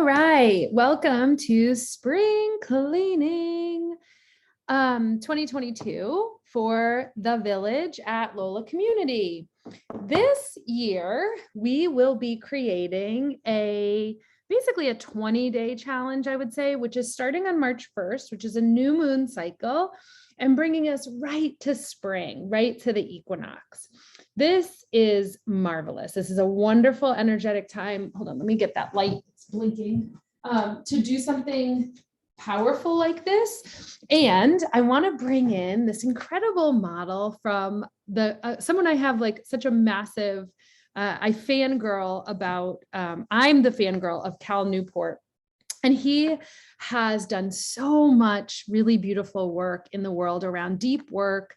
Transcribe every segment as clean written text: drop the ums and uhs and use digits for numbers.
right, welcome to spring cleaning 2022 for the village at Lola Community. This year, we will be creating basically a 20-day challenge, I would say, which is starting on March 1st, which is a new moon cycle, and bringing us right to spring, right to the equinox. This is marvelous. This is a wonderful, energetic time. Hold on, let me get that light. It's blinking. To do something powerful like this. And I want to bring in this incredible model from someone I have like such a massive, I fangirl about, I'm the fangirl of Cal Newport. And he has done so much really beautiful work in the world around deep work,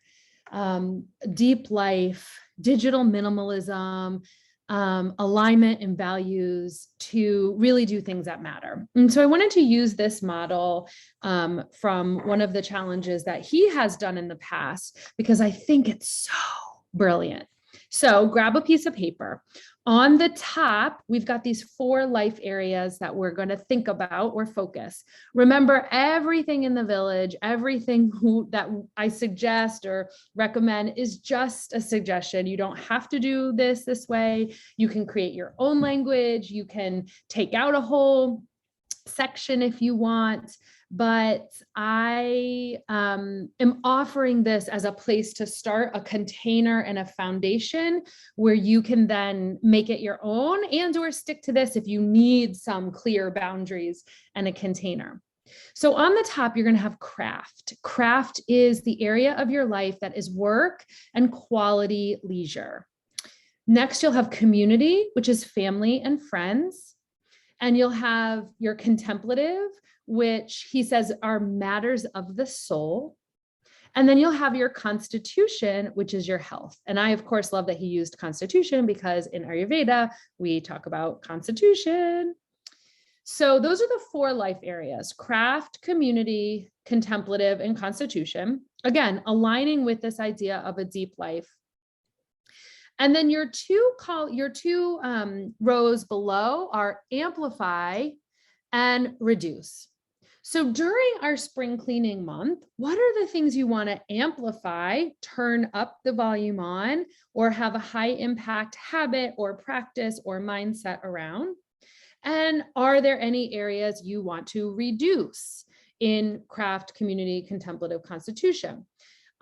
deep life, digital minimalism, alignment and values to really do things that matter. And so I wanted to use this model from one of the challenges that he has done in the past, because I think it's so brilliant. So grab a piece of paper. On the top, we've got these 4 life areas that we're going to think about or focus. Remember, everything in the village, everything that I suggest or recommend is just a suggestion. You don't have to do this way. You can create your own language. You can take out a whole section if you want, but I am offering this as a place to start, a container and a foundation where you can then make it your own and or stick to this if you need some clear boundaries and a container. So on the top, you're going to have craft. Craft is the area of your life that is work and quality leisure. Next, you'll have community, which is family and friends. And you'll have your contemplative, which he says are matters of the soul. And then you'll have your constitution, which is your health. And I, of course, love that he used constitution because in Ayurveda, we talk about constitution. So those are the 4 life areas: craft, community, contemplative, and constitution. Again, aligning with this idea of a deep life. And then your two rows below are amplify and reduce. So during our spring cleaning month, what are the things you want to amplify, turn up the volume on, or have a high impact habit or practice or mindset around? And are there any areas you want to reduce in craft, community, contemplative, constitution?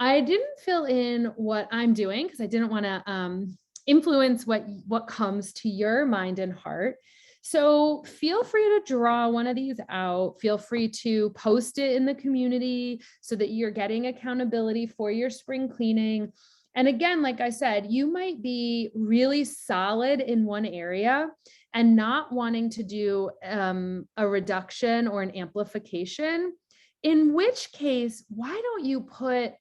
I didn't fill in what I'm doing because I didn't want to influence what comes to your mind and heart. So feel free to draw one of these out. Feel free to post it in the community so that you're getting accountability for your spring cleaning. And again, like I said, you might be really solid in one area and not wanting to do a reduction or an amplification, in which case, why don't you put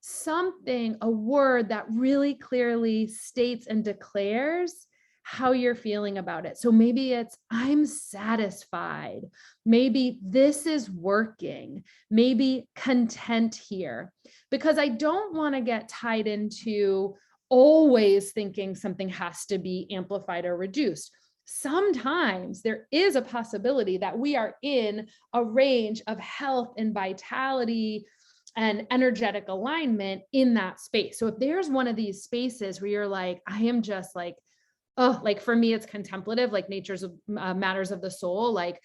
something, a word that really clearly states and declares how you're feeling about it. So maybe it's, I'm satisfied. Maybe this is working. Maybe content here. Because I don't want to get tied into always thinking something has to be amplified or reduced. Sometimes there is a possibility that we are in a range of health and vitality and energetic alignment in that space. So if there's one of these spaces where you're like, I am just like, oh, like for me, it's contemplative, like nature's matters of the soul. Like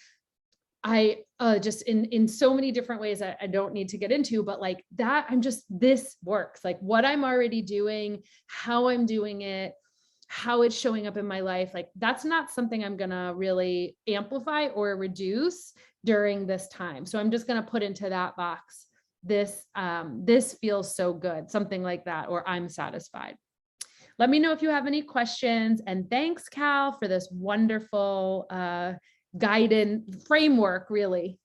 I just in so many different ways I don't need to get into, but like that, this works. Like what I'm already doing, how I'm doing it, how it's showing up in my life. Like that's not something I'm going to really amplify or reduce during this time. So I'm just going to put into that box, this feels so good, something like that, or I'm satisfied. Let me know if you have any questions. And thanks, Cal, for this wonderful guidance framework, really.